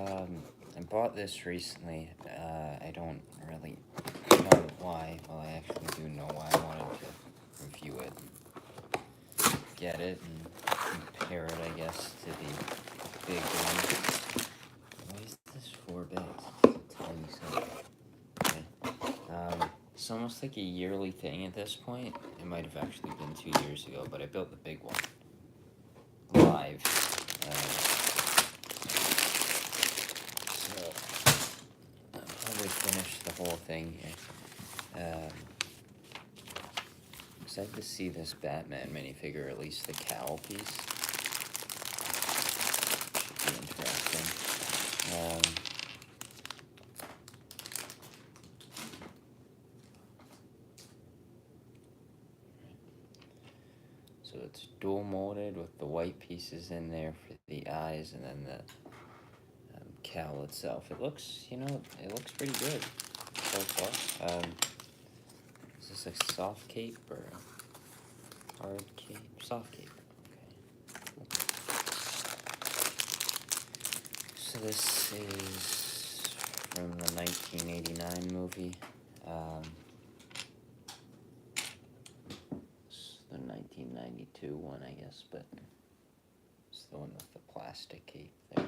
I bought this recently. I don't really know why. Well, I actually do know why I wanted to review it and get it and compare it, I guess, to the big one. Why is this 4 bits? It's a tiny size. Okay. It's almost like a yearly thing at this point. It might have actually been 2 years ago, but I built the big one live. So I'll probably finish the whole thing here. Excited to see this Batman minifigure, at least the cowl piece. Should be interesting. So it's dual molded with the white pieces in there for the eyes, and then the cowl itself. It looks, it looks pretty good so far. Is this a soft cape or a hard cape? Soft cape. Okay. Cool. So this is from the 1989 movie. It's the 1992 one, I guess, but it's the one with the plastic cape there.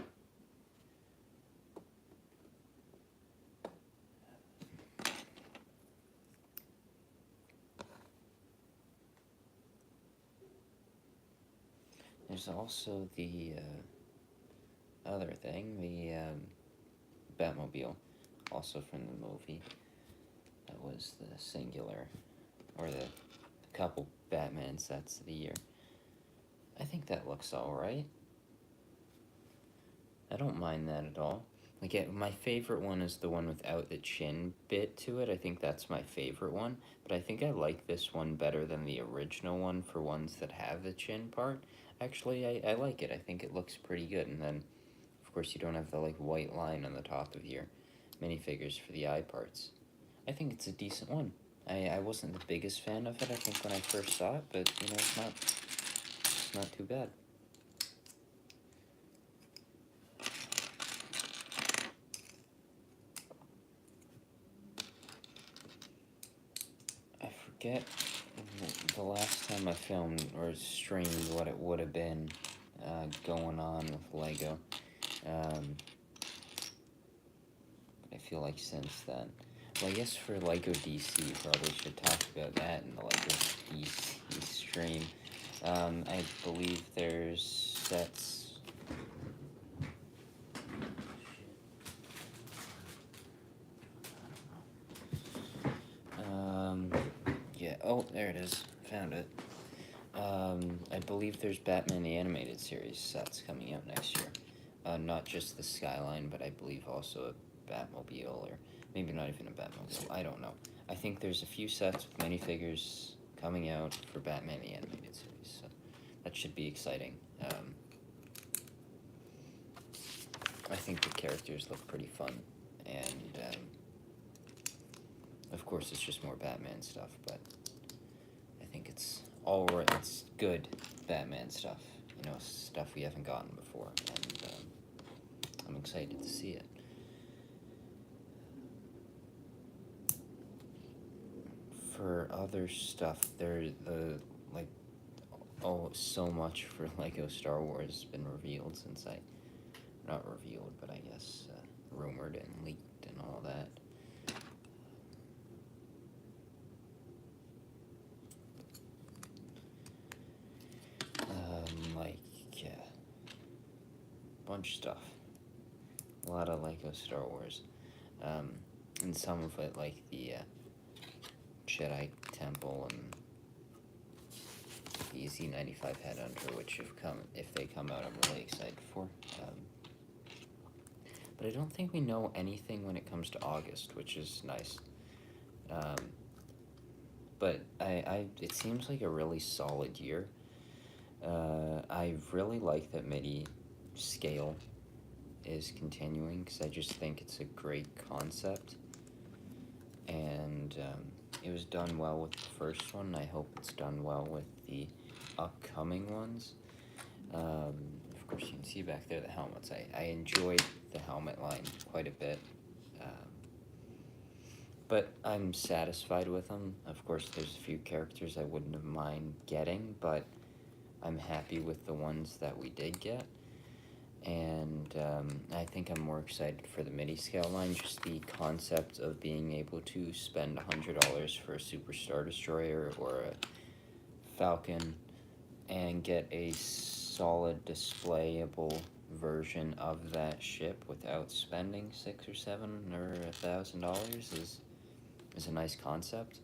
There's also the other thing, the Batmobile, also from the movie. That was the singular, or the couple Batman sets of the year. I think that looks alright. I don't mind that at all. Like, my favorite one is the one without the chin bit to it. I think that's my favorite one. But I think I like this one better than the original one for ones that have the chin part. Actually, I like it. I think it looks pretty good. And then, of course, you don't have the, like, white line on the top of your minifigures for the eye parts. I think it's a decent one. I wasn't the biggest fan of it, I think, when I first saw it. But, it's not too bad. I forget the last time I filmed or streamed what it would have been going on with Lego. I feel like since then. Well, I guess for Lego DC, probably should talk about that in the Lego DC stream. I believe there's sets. Yeah, oh, there it is. Found it. I believe there's Batman the Animated Series sets coming out next year. Not just the Skyline, but I believe also a Batmobile, or maybe not even a Batmobile. I don't know. I think there's a few sets with minifigures coming out for Batman the Animated Series, so that should be exciting. I think the characters look pretty fun, and of course it's just more Batman stuff, but I think it's alright. It's good Batman stuff, stuff we haven't gotten before, and I'm excited to see it. For other stuff, so much for Lego Star Wars has been revealed since not revealed, but I guess rumored and leaked and all that. Bunch of stuff. A lot of Lego Star Wars. And some of it, like the Jedi Temple and the Z95 Headhunter, which if they come out, I'm really excited for. But I don't think we know anything when it comes to August, which is nice. But it seems like a really solid year. I really like that MIDI scale is continuing, because I just think it's a great concept, and it was done well with the first one. I hope it's done well with the upcoming ones. Of of course, you can see back there the helmets. I enjoyed the helmet line quite a bit. But I'm satisfied with them. Of course, there's a few characters I wouldn't have mind getting, but I'm happy with the ones that we did get. And I think I'm more excited for the mini-scale line, just the concept of being able to spend $100 for a Super Star Destroyer or a Falcon and get a solid displayable version of that ship without spending $600 or $700 or $1,000 is a nice concept.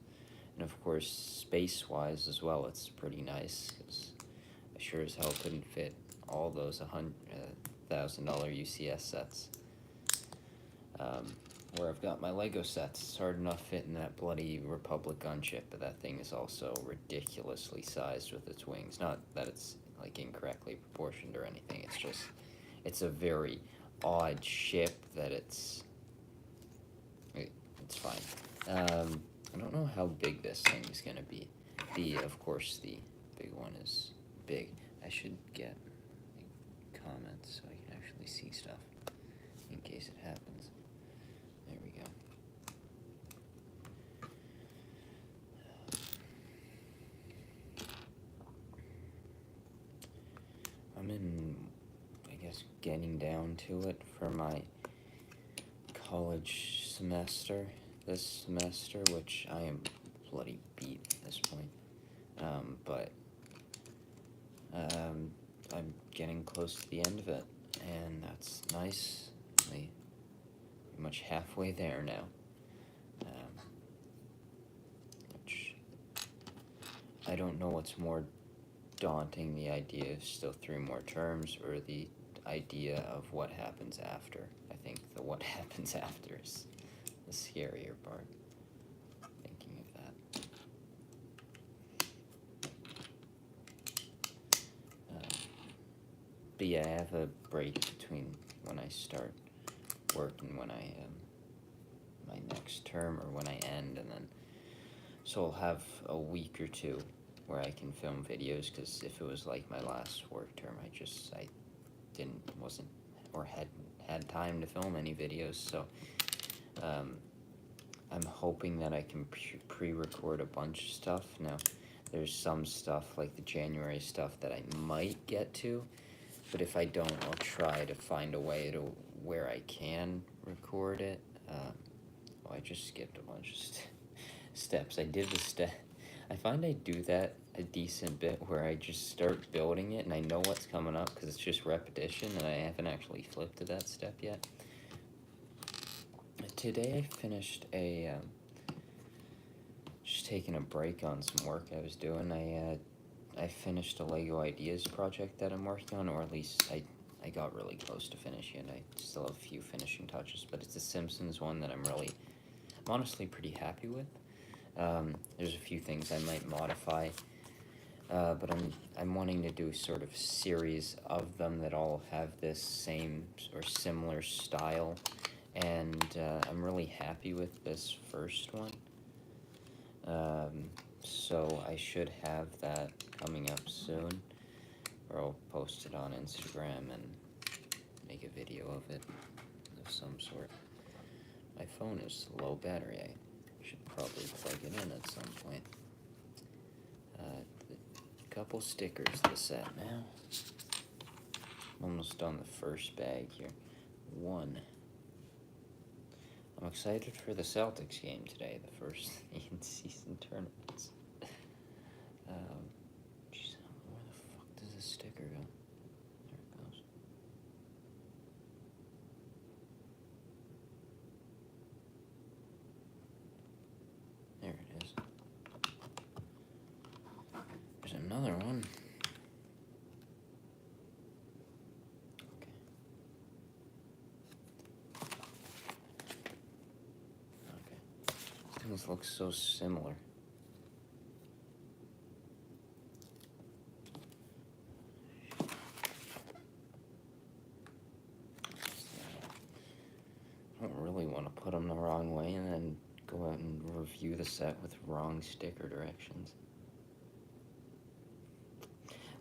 And of course, space-wise as well, it's pretty nice, because I sure as hell couldn't fit all those $1,000 UCS sets. Where I've got my Lego sets, it's hard enough fitting that bloody Republic gunship, but that thing is also ridiculously sized with its wings. Not that it's like incorrectly proportioned or anything, it's just, it's a very odd ship that it's fine. I don't know how big this thing is gonna be. Of course, the big one is big. I should get comments so I can actually see stuff in case it happens. There we go. I'm I guess, getting down to it for my college semester this semester, which I am bloody beat at this point. But I'm getting close to the end of it, and that's nice. I'm pretty much halfway there now. Which I don't know what's more daunting, the idea of still 3 more terms or the idea of what happens after. I think the what happens after is the scarier part, thinking of that. But yeah, I have a break between when I start work and when I my next term, or when I end, and then so I'll have a week or 2 where I can film videos, because if it was like my last work term, I wasn't or hadn't had time to film any videos, so I'm hoping that I can pre-record a bunch of stuff. Now, there's some stuff, like the January stuff, that I might get to, but if I don't, I'll try to find a way to where I can record it. I just skipped a bunch of steps. I did the step. I find I do that a decent bit, where I just start building it and I know what's coming up because it's just repetition, and I haven't actually flipped to that step yet. Today I finished just taking a break on some work I was doing. I finished a Lego Ideas project that I'm working on, or at least I got really close to finishing it. I still have a few finishing touches, but it's a Simpsons one that I'm honestly pretty happy with. There's a few things I might modify, but I'm wanting to do sort of series of them that all have this same or similar style, and I'm really happy with this first one. So I should have that coming up soon, or I'll post it on Instagram and make a video of it of some sort. My phone is low battery. I should probably plug it in at some point. A couple stickers to set now. Almost done the first bag here. 1. I'm excited for the Celtics game today, the first in-season tournaments. Geez, where the fuck does this sticker go? There it goes. There it is. There's another one. Things look so similar. I don't really want to put them the wrong way and then go out and review the set with wrong sticker directions.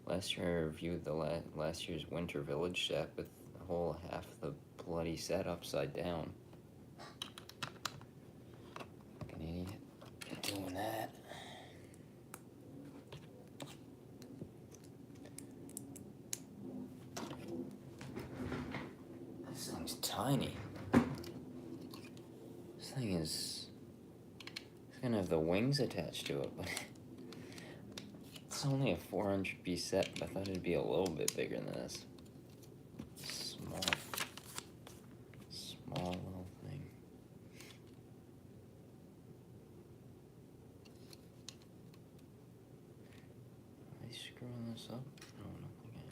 Last year I reviewed the last year's Winter Village set with the whole half the bloody set upside down. Like an idiot doing that. This thing's tiny. This thing is... It's gonna have the wings attached to it, but... It's only a 400-piece set, but I thought it'd be a little bit bigger than this. Small little thing. Am I screwing this up? No, I don't think I am.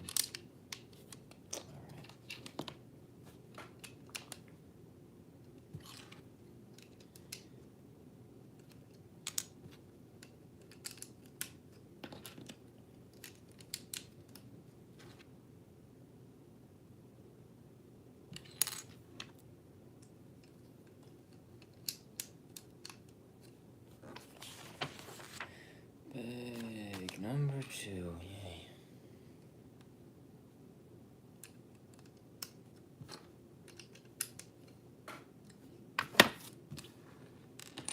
Alright. Big number 2, yay.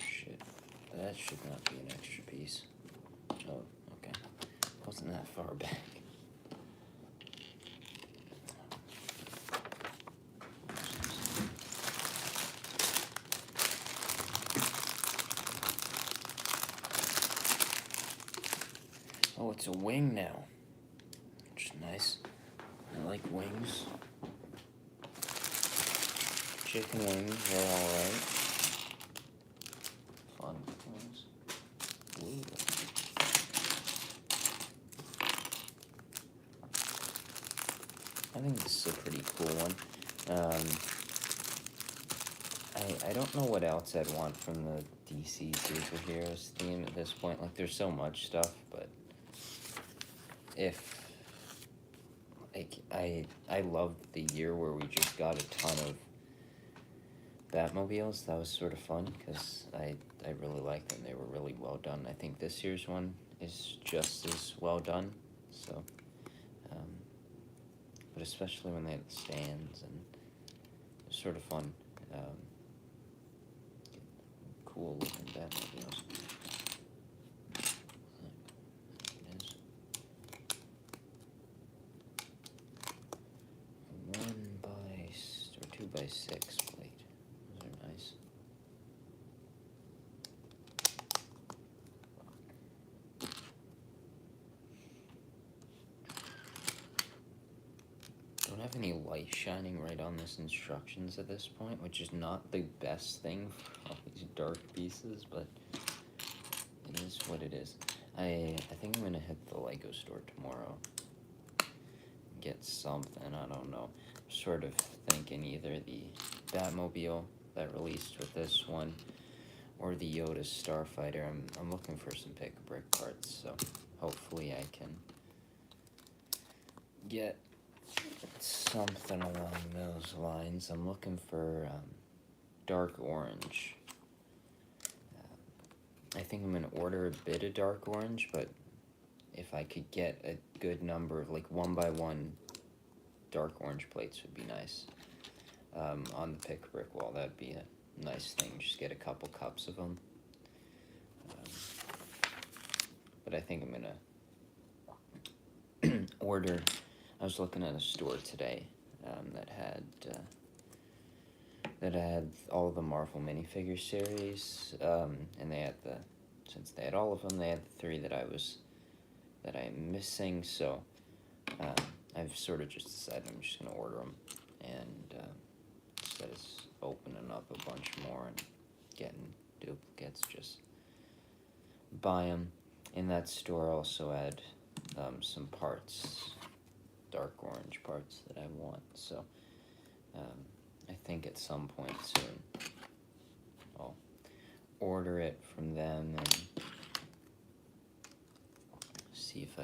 Shit, that should not be an extra piece. Oh, okay. Wasn't that far back. Oh, it's a wing now, which is nice. I like wings. Chicken wings are alright. Fun wings. Ooh. I think this is a pretty cool one. I don't know what else I'd want from the DC superheroes theme at this point. Like, there's so much stuff, but if... Like, I loved the year where we just got a ton of Batmobiles. That was sort of fun, because I really liked them. They were really well done. I think this year's one is just as well done, so... but especially when they had the stands, and it was sort of fun. Cool looking Batmobiles. Or 2x6 plate. Those are nice. Don't have any light shining right on this instructions at this point, which is not the best thing for all these dark pieces, but it is what it is. I think I'm gonna hit the Lego store tomorrow. Get something, I don't know. I'm sort of thinking either the Batmobile that released with this one or the Yoda Starfighter. I'm looking for some pick-a-brick parts, so hopefully I can get something along those lines. I'm looking for dark orange. I think I'm going to order a bit of dark orange, but if I could get a good number of, like, 1x1 dark orange plates would be nice. On the pick-a-brick wall, that'd be a nice thing. Just get a couple cups of them. But I think I'm going to order... I was looking at a store today that had all of the Marvel minifigure series, and they had since they had all of them, they had the 3 that I'm missing, so I've sort of just decided I'm just going to order them, and instead of opening up a bunch more and getting duplicates, just buy them. In that store, also had some parts, dark orange parts that I want, so I think at some point soon I'll order it from them and see if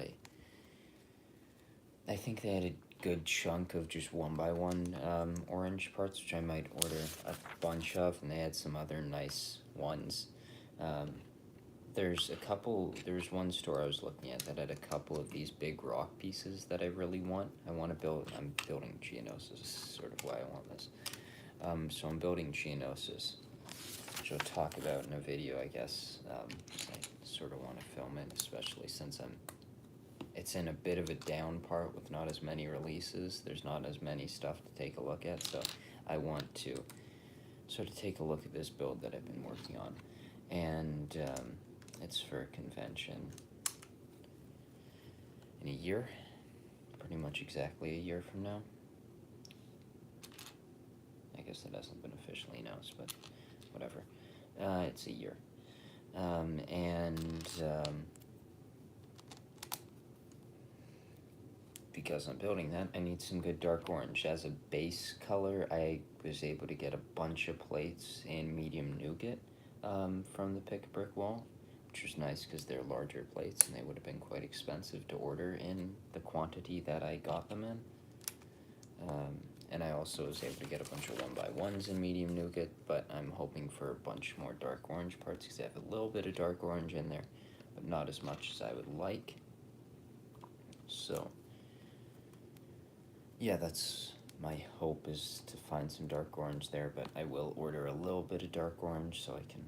I think they had a good chunk of just 1x1 orange parts, which I might order a bunch of, and they had some other nice ones. there's one store I was looking at that had a couple of these big rock pieces that I really want. I'm building Geonosis, sort of why I want this. So I'm building Geonosis, which I'll talk about in a video, I guess. I sort of want to film it, especially since it's in a bit of a down part with not as many releases. There's not as many stuff to take a look at, so I want to sort of take a look at this build that I've been working on. And it's for a convention in a year, pretty much exactly a year from now. I guess that hasn't been officially announced, but whatever. It's a year. Because I'm building that, I need some good dark orange. As a base color, I was able to get a bunch of plates in medium nougat from the Pick a Brick wall, which was nice because they're larger plates and they would have been quite expensive to order in the quantity that I got them in. And I also was able to get a bunch of 1x1s in medium nougat, but I'm hoping for a bunch more dark orange parts because I have a little bit of dark orange in there, but not as much as I would like. So yeah, that's my hope, is to find some dark orange there, but I will order a little bit of dark orange so I can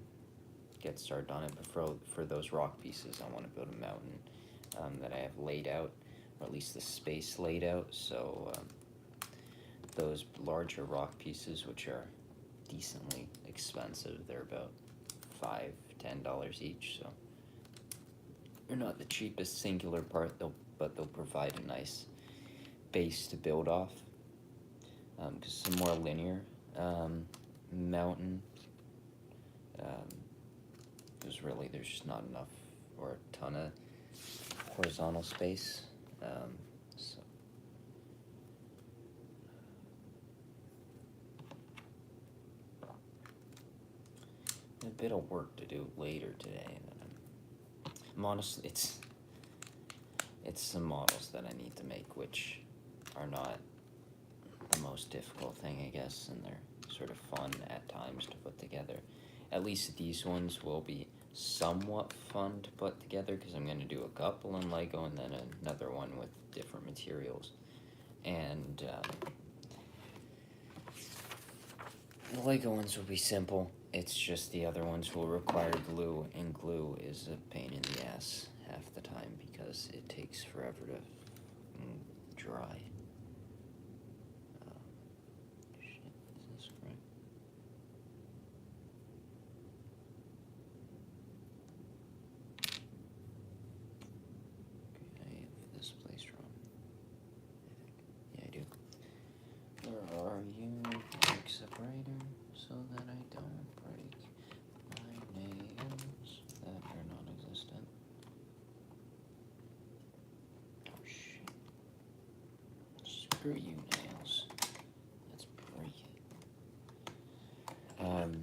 get started on it. But for those rock pieces, I want to build a mountain that I have laid out, or at least the space laid out, so those larger rock pieces, which are decently expensive, they're about $5-10 each, so they're not the cheapest singular part, but they'll provide a nice base to build off, because some more linear mountain, because really there's just not enough or a ton of horizontal space, so a bit of work to do later today, and I'm honestly, it's some models that I need to make, which are not the most difficult thing, I guess, and they're sort of fun at times to put together. At least these ones will be somewhat fun to put together, because I'm going to do a couple in Lego and then another one with different materials. And the Lego ones will be simple. It's just the other ones will require glue, and glue is a pain in the ass half the time because it takes forever to dry. Shit, is this correct? Okay, I have this place wrong. Yeah, I do. Where are you? Make separator so that I don't break my nails that are non-existent. Oh shit. Screw you, nails. Let's break it.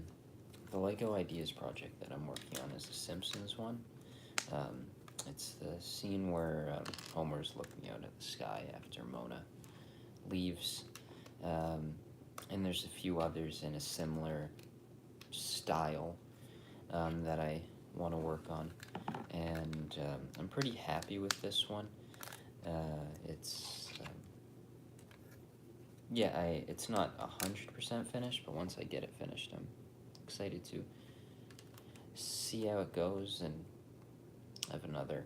The Lego Ideas project that I'm working on is the Simpsons one. It's the scene where Homer's looking out at the sky after Mona leaves. And there's a few others in a similar style that I want to work on. And I'm pretty happy with this one. It's not 100% finished, but once I get it finished, I'm excited to see how it goes and have another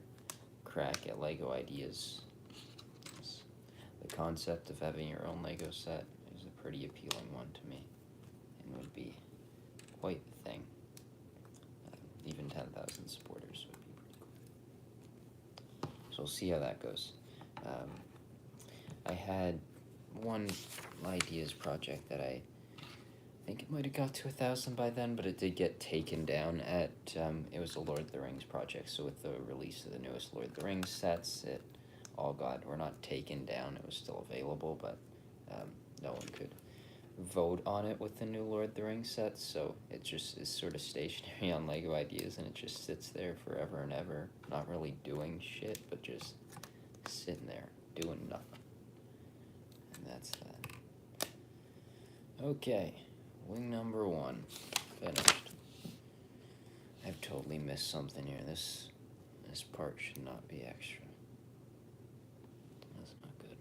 crack at Lego Ideas. The concept of having your own Lego set is a pretty appealing one to me, and would be quite the thing. Even 10,000 supporters would be pretty cool. So we'll see how that goes. I had one Ideas project that I think it might have got to 1,000 by then, but it did get taken down at, it was a Lord of the Rings project, so with the release of the newest Lord of the Rings sets, it all got, or not taken down, it was still available, but no one could vote on it with the new Lord of the Rings sets, so it just is sort of stationary on Lego Ideas, and it just sits there forever and ever, not really doing shit, but just sitting there, doing nothing. And that's that. Okay, wing number 1, finished. I've totally missed something here. This part should not be extra. That's not good.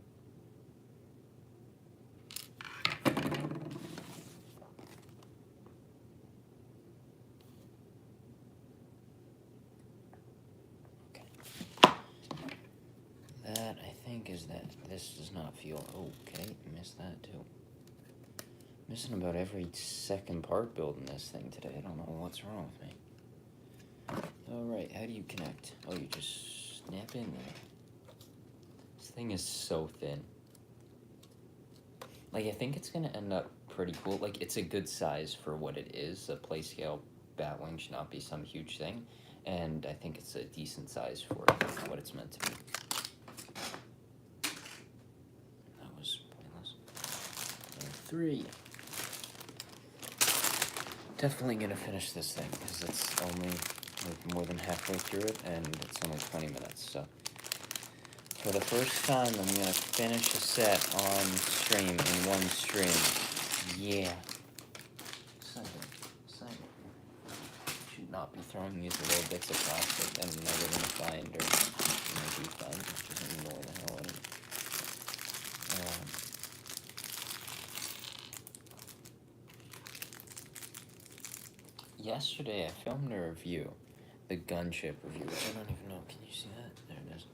Okay. That, I think, is that. This does not feel... Okay, missed that too. Missing about every second part building this thing today. I don't know what's wrong with me. Alright, how do you connect? Oh, you just snap in there. This thing is so thin. Like, I think it's gonna end up pretty cool. Like, it's a good size for what it is. A play scale Batwing should not be some huge thing. And I think it's a decent size for what it's meant to be. That was pointless. And 3. Definitely gonna finish this thing, because it's only like more than halfway through it, and it's only 20 minutes, so. For the first time, I'm gonna finish a set on stream, in one stream. Yeah. Exciting. Should not be throwing these little bits of plastic that I'm never gonna find, or maybe find, which is annoy the hell out of me. Yesterday, I filmed a review, the gunship review, which I don't even know. Can you see that? There it is.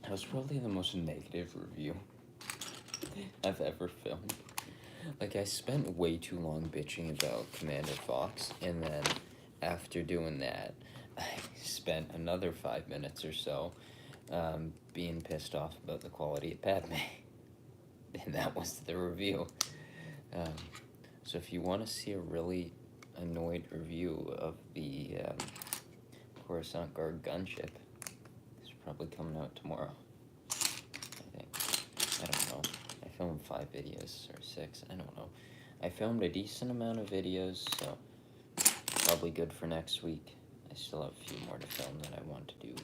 That was probably the most negative review I've ever filmed. Like, I spent way too long bitching about Commander Fox, and then after doing that, I spent another 5 minutes or so being pissed off about the quality of Padme. And that was the review. So if you want to see a really annoyed review of the Coruscant Guard gunship, it's probably coming out tomorrow, I think. I don't know. I filmed 5 videos, or 6, I don't know. I filmed a decent amount of videos, so probably good for next week. I still have a few more to film that I want to do.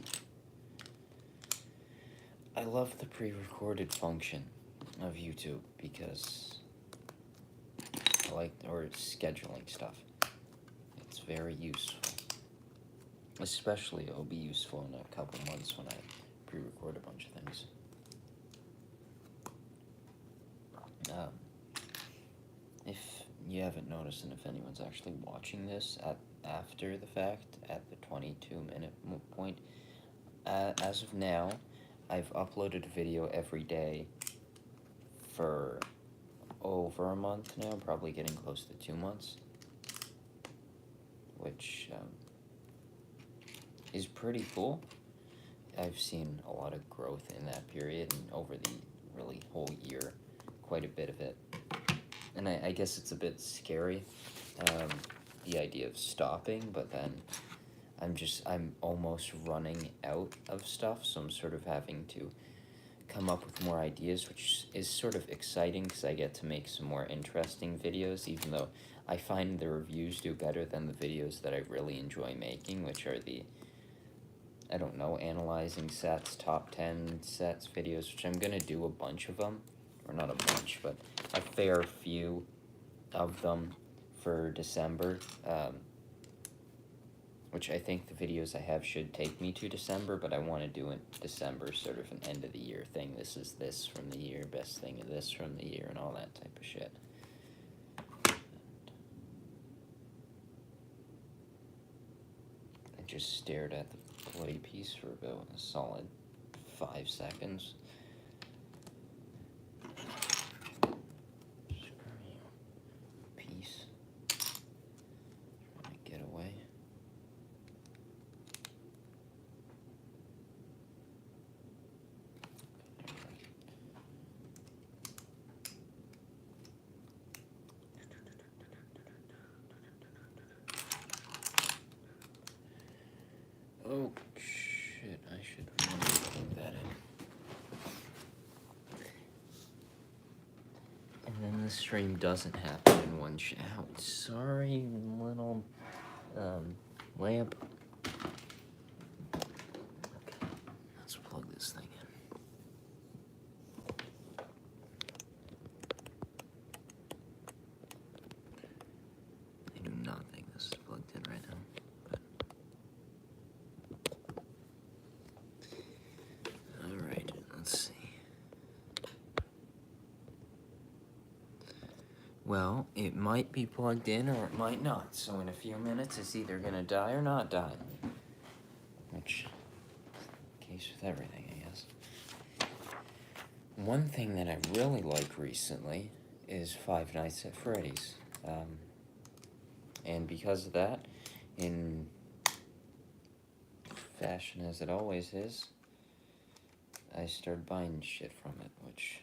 I love the pre-recorded function of YouTube, because I like, or scheduling stuff. It's very useful. Especially it'll be useful in a couple months when I pre-record a bunch of things. If you haven't noticed, and if anyone's actually watching this after the fact, at the 22-minute point, as of now, I've uploaded a video every day for over a month now, probably getting close to 2 months, which is pretty cool. I've seen a lot of growth in that period, and over the really whole year, quite a bit of it. And I guess it's a bit scary, the idea of stopping, but then I'm almost running out of stuff, so I'm sort of having to come up with more ideas, which is sort of exciting, because I get to make some more interesting videos, even though I find the reviews do better than the videos that I really enjoy making, which are the, I don't know, analyzing sets, top 10 sets videos, which I'm going to do a bunch of them, or not a bunch, but a fair few of them for December, which I think the videos I have should take me to December, but I want to do in December sort of an end of the year thing. This is this from the year, best thing of this from the year, and all that type of shit. I just stared at the play piece for about a solid 5 seconds. Oh, shit, I should really plug that in. And then the stream doesn't happen in one shot. Sorry, little, lamp. Okay, let's plug this thing in. Well, it might be plugged in or it might not, so in a few minutes it's either gonna die or not die. Which, case with everything, I guess. One thing that I really like recently is Five Nights at Freddy's. And because of that, in fashion as it always is, I started buying shit from it, which,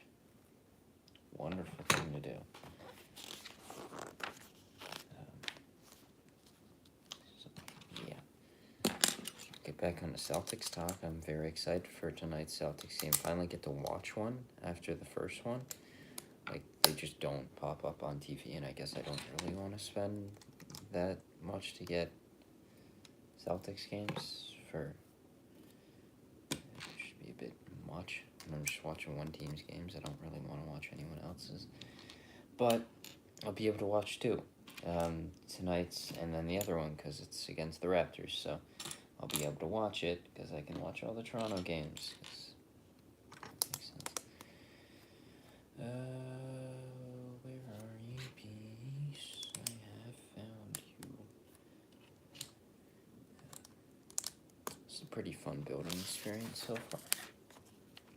wonderful thing to do. Get back on the Celtics talk. I'm very excited for tonight's Celtics game. Finally get to watch one after the first one. Like, they just don't pop up on TV, and I guess I don't really want to spend that much to get Celtics games for... It should be a bit much. And I'm just watching one team's games. I don't really want to watch anyone else's. But I'll be able to watch two. Tonight's and then the other one, because it's against the Raptors, so... I'll be able to watch it, because I can watch all the Toronto games. Makes sense. Where are you, peace? I have found you. It's a pretty fun building experience so far.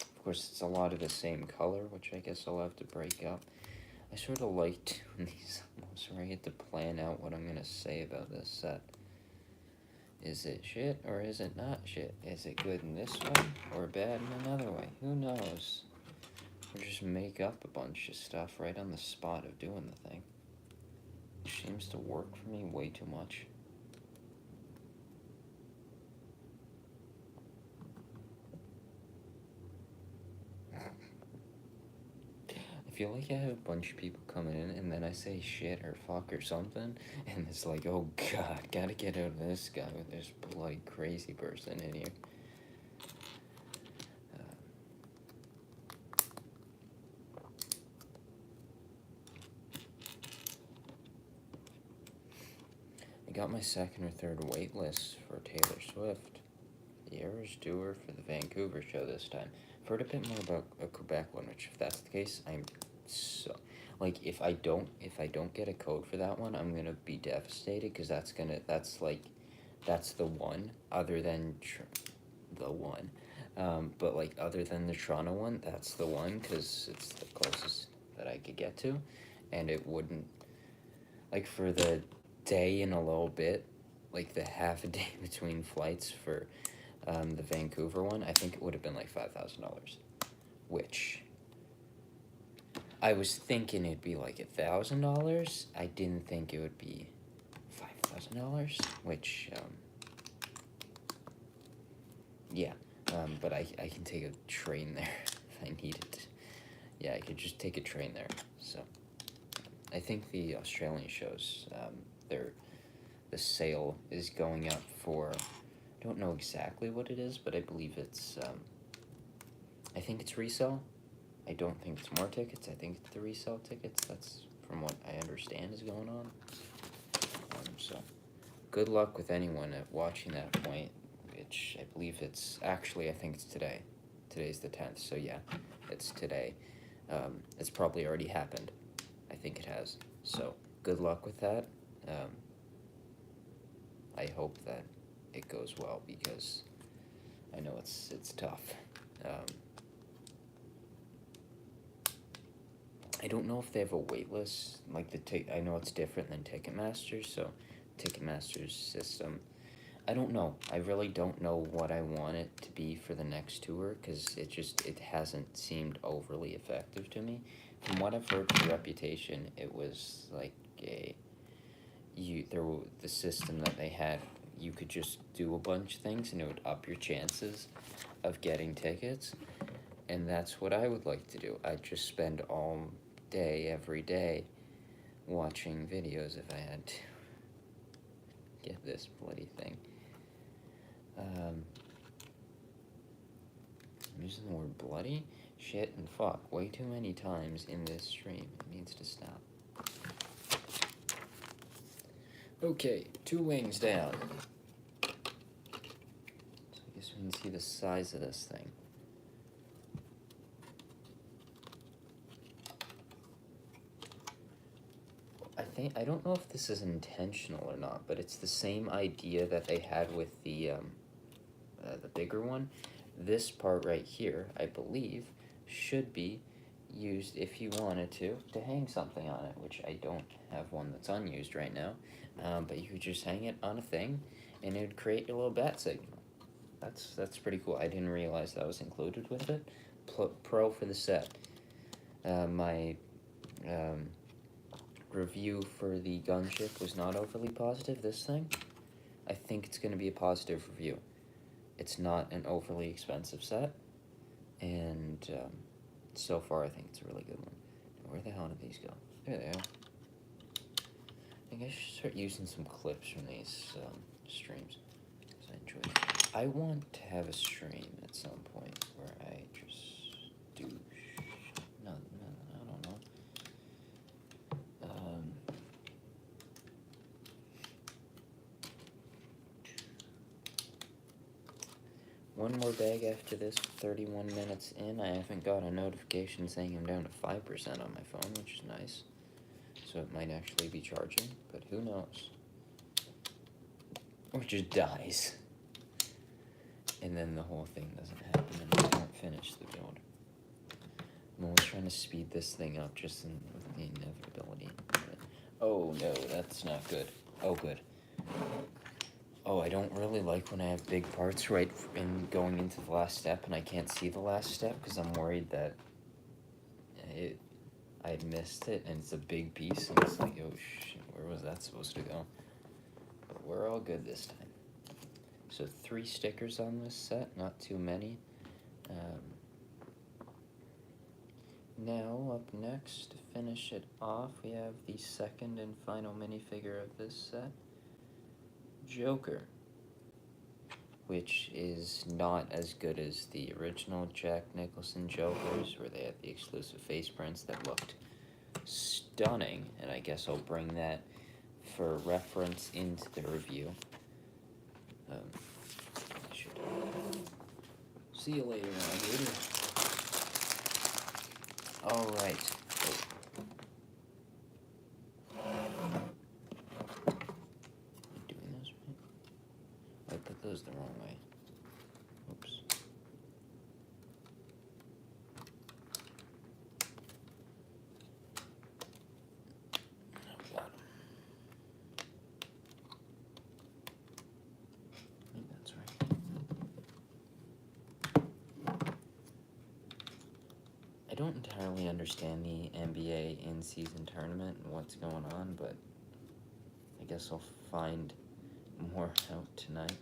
Of course, it's a lot of the same color, which I guess I'll have to break up. I sort of like doing these almost where I get to plan out what I'm going to say about this set. Is it shit or is it not shit? Is it good in this way or bad in another way? Who knows? Or just make up a bunch of stuff right on the spot of doing the thing. It seems to work for me way too much. I feel like I have a bunch of people coming in and then I say shit or fuck or something and it's like, oh god, gotta get out of this guy with this bloody crazy person in here. I got my second or third wait list for Taylor Swift. The Eras tour for the Vancouver show this time. I've heard a bit more about a Quebec one, which if that's the case, I'm so... Like, if I don't get a code for that one, I'm gonna be devastated, because that's the one, other than the one. But, like, other than the Toronto one, that's the one, because it's the closest that I could get to, and it wouldn't, like, for the day and a little bit, like, the half a day between flights for the Vancouver one, I think it would have been, like, $5,000, which... I was thinking it'd be like $1,000. I didn't think it would be $5,000, which, yeah, but I can take a train there if I needed to. Yeah, I could just take a train there, so. I think the Australian shows, the sale is going up for, I don't know exactly what it is, but I believe it's, I think it's resale. I don't think it's more tickets. I think it's the resale tickets. That's from what I understand is going on. So, good luck with anyone at watching that point, which I believe it's, actually, I think it's today. Today's the 10th, so yeah, it's today. It's probably already happened. I think it has. So, good luck with that. I hope that it goes well, because I know it's tough. I don't know if they have a wait list, like I know it's different than Ticketmaster, so Ticketmaster's system, I don't know. I really don't know what I want it to be for the next tour, because it hasn't seemed overly effective to me. From what I've heard for Reputation, it was like the system that they had, you could just do a bunch of things and it would up your chances of getting tickets, and that's what I would like to do. I'd just spend all day, every day, watching videos if I had to get this bloody thing. I'm using the word bloody, shit, and fuck way too many times in this stream. It needs to stop. Okay, 2 wings down. So I guess we can see the size of this thing. I don't know if this is intentional or not, but it's the same idea that they had with the bigger one. This part right here, I believe, should be used if you wanted to hang something on it, which I don't have one that's unused right now. But you could just hang it on a thing, and it would create your little bat signal. That's pretty cool. I didn't realize that was included with it. Pro for the set. My review for the gunship was not overly positive. This thing, I think it's going to be a positive review. It's not an overly expensive set, and so far I think it's a really good one. Where the hell did these go? There they are. I think I should start using some clips from these streams, because I enjoy them. I want to have a stream at some point where I just do no, I don't know. One more bag after this, 31 minutes in. I haven't got a notification saying I'm down to 5% on my phone, which is nice. So it might actually be charging, but who knows? Or just dies. And then the whole thing doesn't happen and we don't finish the build. I'm always trying to speed this thing up just with the inevitability. Oh no, that's not good. Oh, good. Oh, I don't really like when I have big parts right in going into the last step and I can't see the last step because I'm worried that I missed it and it's a big piece and it's like, oh shit, where was that supposed to go? But we're all good this time. So 3 stickers on this set, not too many. Now, up next, to finish it off, we have the second and final minifigure of this set, Joker, which is not as good as the original Jack Nicholson Jokers, where they had the exclusive face prints that looked stunning, and I guess I'll bring that for reference into the review. I should see you later, alligator. Alright. Doing this right? I put those the wrong way. Oops. I think that's right. I don't entirely understand the NBA in-season tournament and what's going on, but I guess I'll find more out tonight.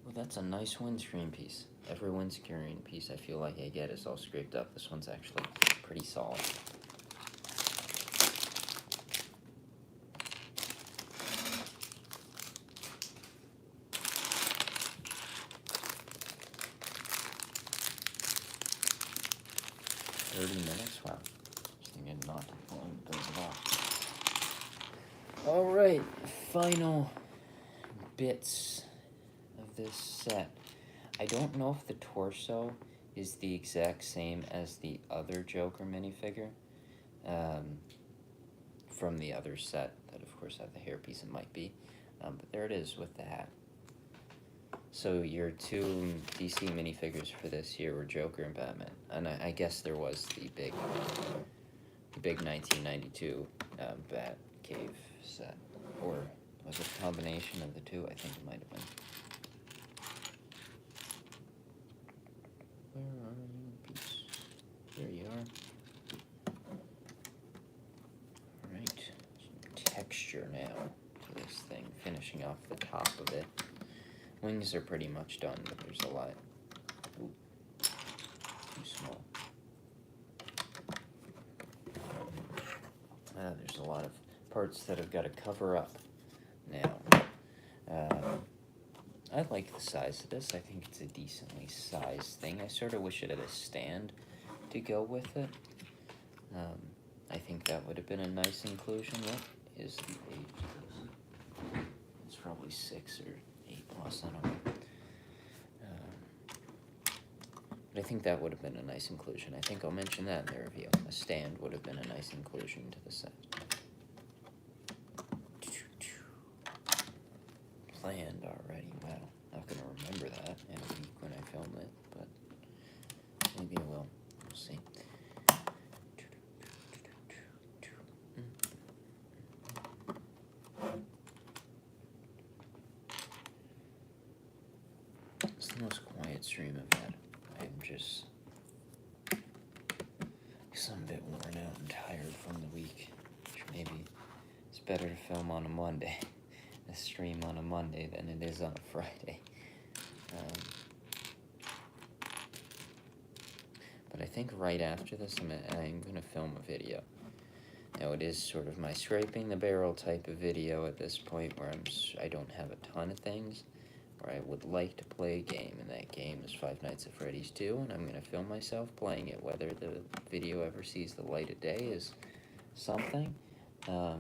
Well, that's a nice windscreen piece. Every windscreen piece I feel like I get is all scraped up. This one's actually pretty solid. Wow. Just thinking not long to build it off. Alright, final bits of this set. I don't know if the torso is the exact same as the other Joker minifigure from the other set that of course had the hairpiece. It might be, but there it is with the hat. So your 2 DC minifigures for this year were Joker and Batman, and I guess there was the big 1992 Bat Cave set, or was it a combination of the 2? I think it might have been. Where are you, peeps? There you are. All right, some texture now to this thing, finishing off the top of it. Wings are pretty much done, but there's a lot. Ooh, too small. There's a lot of parts that I've got to cover up now. I like the size of this. I think it's a decently sized thing. I sort of wish it had a stand to go with it. I think that would have been a nice inclusion. What is the age of this? It's probably 6 or 8 plus, I don't know. But I think that would have been a nice inclusion. I think I'll mention that in the review. A stand would have been a nice inclusion to the set. Planned already. Wow. Not going to remember that in a week when I film it, but maybe I will. We'll see. It's the most quiet stream I've had. I'm just... because I'm a bit worn out and tired from the week. Which maybe it's better to film on a Monday. A stream on a Monday than it is on a Friday. But I think right after this, I'm going to film a video. Now, it is sort of my scraping the barrel type of video at this point, where I don't have a ton of things, where I would like to play a game, and that game is Five Nights at Freddy's 2, and I'm going to film myself playing it. Whether the video ever sees the light of day is something, but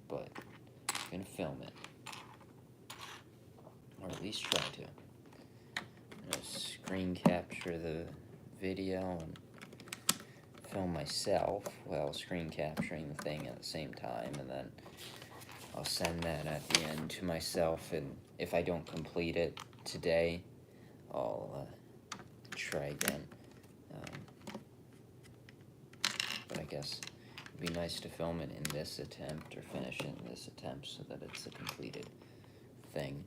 I'm going to film it. Or at least try to. I'm going to screen capture the video and film myself while screen capturing the thing at the same time, and then I'll send that at the end to myself, and if I don't complete it today, I'll try again. But I guess it'd be nice to film it in this attempt, or finish it in this attempt, so that it's a completed thing.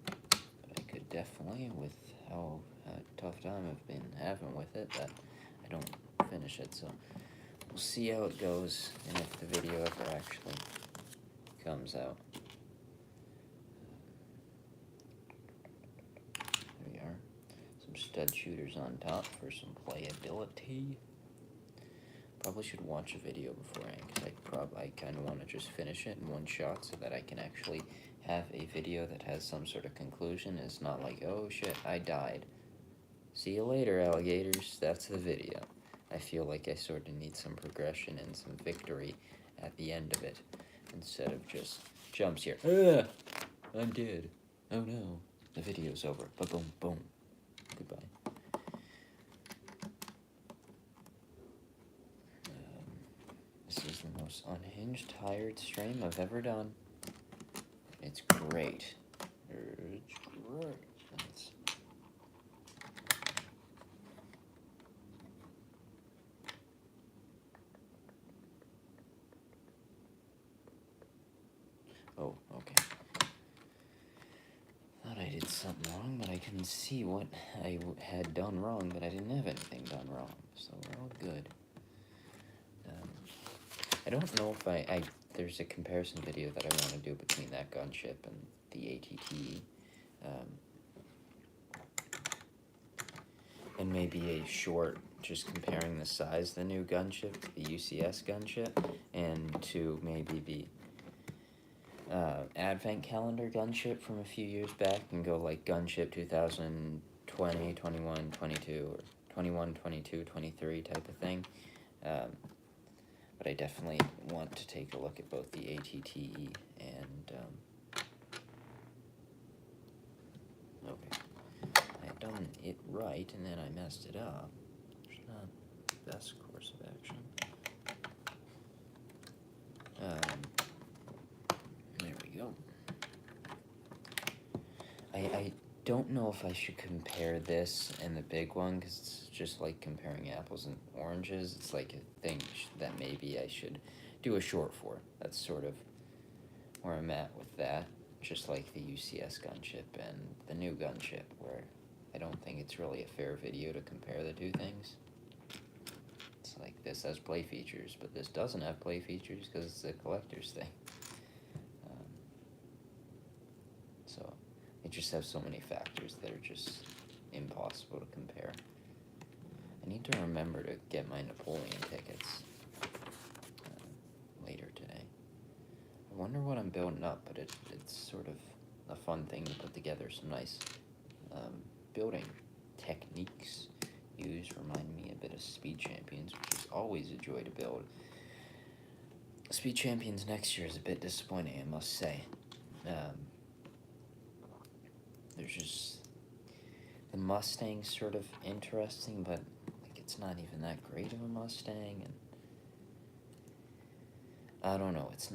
But I could definitely, with how tough time I've been having with it, that I don't finish it, so we'll see how it goes, and if the video ever actually comes out. There we are. Some stud shooters on top for some playability. Probably should watch a video beforehand, because I kind of want to just finish it in one shot, so that I can actually have a video that has some sort of conclusion. It's not like, oh shit, I died. See you later, alligators. That's the video. I feel like I sort of need some progression and some victory at the end of it, instead of just jumps here. I'm dead. Oh no, the video's over. Ba-boom, boom. Goodbye. This is the most unhinged, tired stream I've ever done. It's great. It's great. Oh, okay. Thought I did something wrong, but I couldn't see what I had done wrong, but I didn't have anything done wrong, so we're all good. I don't know if there's a comparison video that I want to do between that gunship and the ATT, and maybe a short, just comparing the size of the new gunship, the UCS gunship, and to maybe the advent calendar gunship from a few years back, and go like gunship 2020, 21, 22, or 21, 22, 23 type of thing. But I definitely want to take a look at both the ATTE and, okay. I had done it right, and then I messed it up. It's not the best course of action. There we go. I don't know if I should compare this and the big one, because it's just like comparing apples and oranges. It's like a thing that maybe I should do a short for. That's sort of where I'm at with that. Just like the UCS gunship and the new gunship, where I don't think it's really a fair video to compare the two things. It's like this has play features, but this doesn't have play features because it's a collector's thing. So it just has so many factors that are just impossible to compare. I need to remember to get my Napoleon tickets later today. I wonder what I'm building up, but it's sort of a fun thing to put together. Some nice building techniques used remind me a bit of Speed Champions, which is always a joy to build. Speed Champions next year is a bit disappointing, I must say. there's just, the Mustang's sort of interesting, but like it's not even that great of a Mustang, and I don't know, it's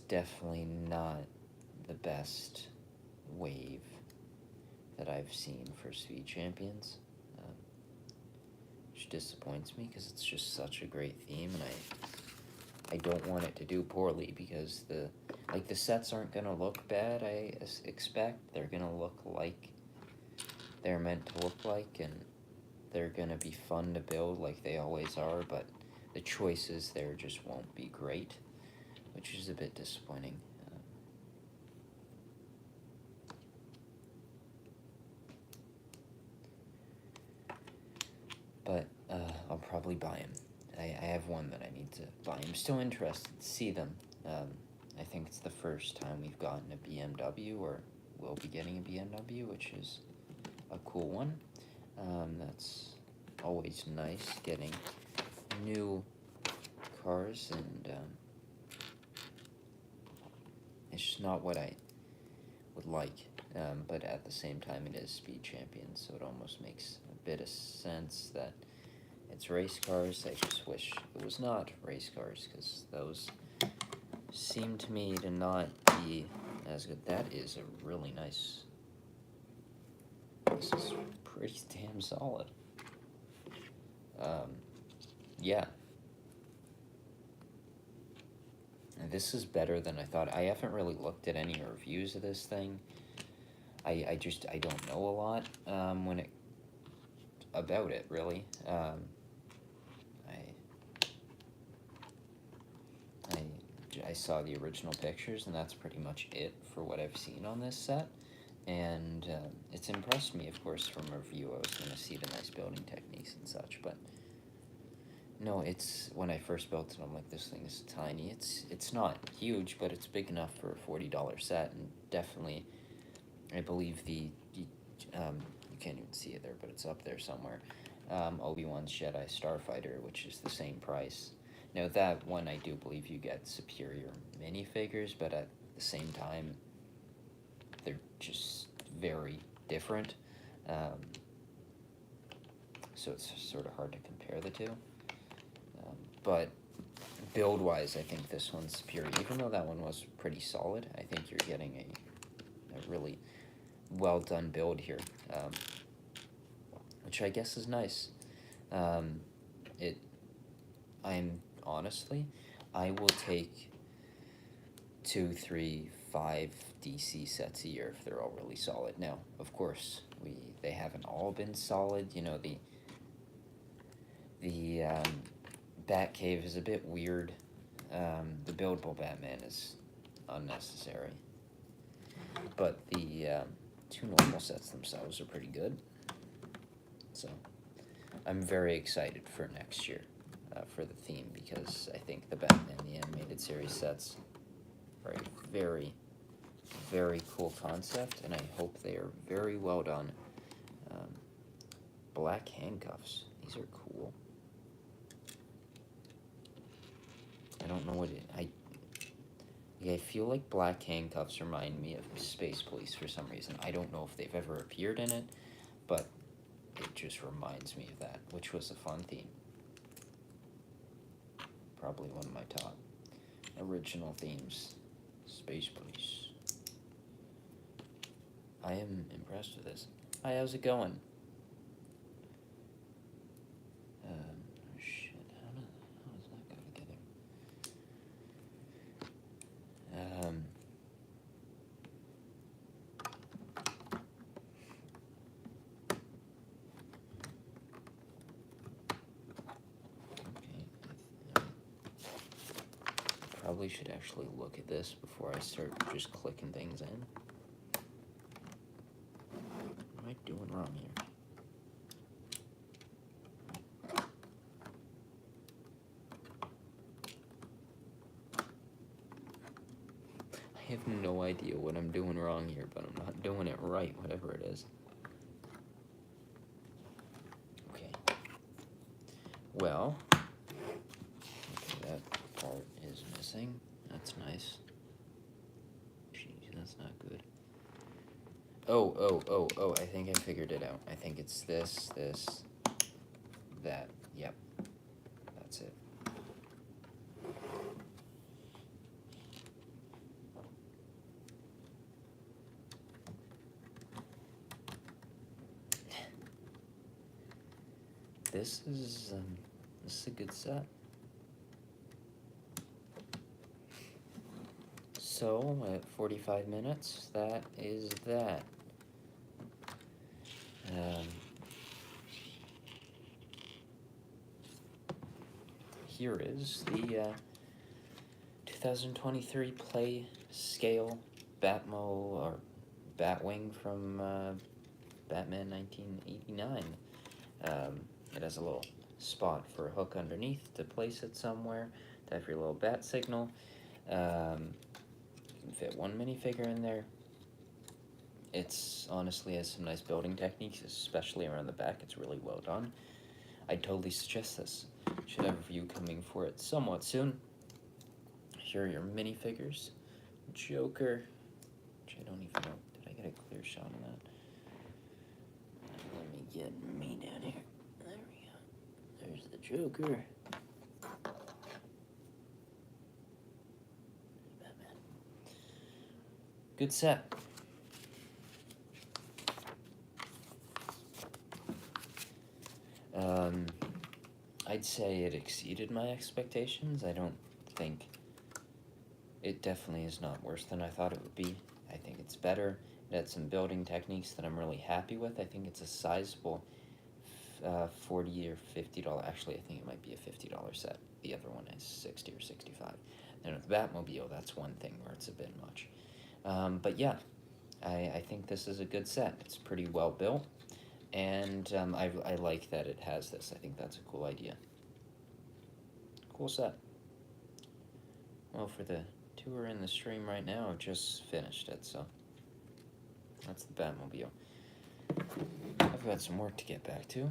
definitely not the best wave that I've seen for Speed Champions, which disappoints me because it's just such a great theme, and I don't want it to do poorly because the sets aren't gonna look bad. I expect they're gonna look like they're meant to look like, and they're gonna be fun to build like they always are. But the choices there just won't be great, which is a bit disappointing. But I'll probably buy them. I have one that I need to buy. I'm still interested to see them. I think it's the first time we've gotten a BMW, or will be getting a BMW, which is a cool one. That's always nice, getting new cars, and it's just not what I would like. But at the same time, it is Speed Champions, so it almost makes a bit of sense that it's race cars. I just wish it was not race cars, because those seem to me to not be as good. That is a really nice, this is pretty damn solid. Yeah. This is better than I thought. I haven't really looked at any reviews of this thing. I don't know a lot about it, really. I saw the original pictures, and that's pretty much it for what I've seen on this set. And it's impressed me, of course, from a review. I was going to see the nice building techniques and such, but no, it's, when I first built it, I'm like, this thing is tiny. It's not huge, but it's big enough for a $40 set, and definitely, I believe you can't even see it there, but it's up there somewhere. Obi-Wan's Jedi Starfighter, which is the same price. Now, that one, I do believe you get superior minifigures, but at the same time, they're just very different. So it's sort of hard to compare the two. But build-wise, I think this one's superior. Even though that one was pretty solid, I think you're getting a really well-done build here, which I guess is nice. Honestly, I will take 2, 3, 5 DC sets a year if they're all really solid. Now, of course, they haven't all been solid. You know, the Batcave is a bit weird. The buildable Batman is unnecessary, but the 2 normal sets themselves are pretty good. So I'm very excited for next year for the theme, because I think the Batman the Animated Series sets are a very, very cool concept, and I hope they are very well done. Black handcuffs. These are cool. I don't know what I feel like black handcuffs remind me of Space Police for some reason. I don't know if they've ever appeared in it, but it just reminds me of that, which was a fun theme. Probably one of my top original themes, Space Police. I am impressed with this. Hi, how's it going? Shit, how does that go together? Probably should actually look at this before I start just clicking things in. What am I doing wrong here? I have no idea what I'm doing wrong here, but I'm not doing it right, whatever it is. Okay. Well, okay, that part is missing. That's nice. Jeez, that's not good. Oh, I think I figured it out. I think it's this, that. Yep, that's it. This is a good set. So at 45 minutes, that is that. Here is the 2023 Play Scale Batmo or Batwing from Batman 1989. It has a little spot for a hook underneath to place it somewhere, to have your little bat signal. You can fit one minifigure in there. It's honestly has some nice building techniques, especially around the back. It's really well done. I'd totally suggest this. Should have a review coming for it somewhat soon. Here are your minifigures. Joker, which I don't even know. Did I get a clear shot of that? Let me get me down here. There we go. There's the Joker. Batman. Good set. I'd say it exceeded my expectations. I don't think it definitely is not worse than I thought it would be. I think it's better. It had some building techniques that I'm really happy with. I think it's a sizable $40 or $50. Actually, I think it might be a $50 set. The other one is $60 or $65. And with the Batmobile, that's one thing where it's a bit much. But yeah, I think this is a good set. It's pretty well built. And I like that it has this. I think that's a cool idea. Cool set. Well, for the two who are in the stream right now, I've just finished it, so that's the Batmobile. I've got some work to get back to.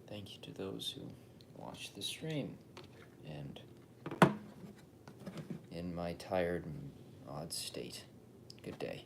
Thank you to those who watched the stream. And in my tired, odd state, good day.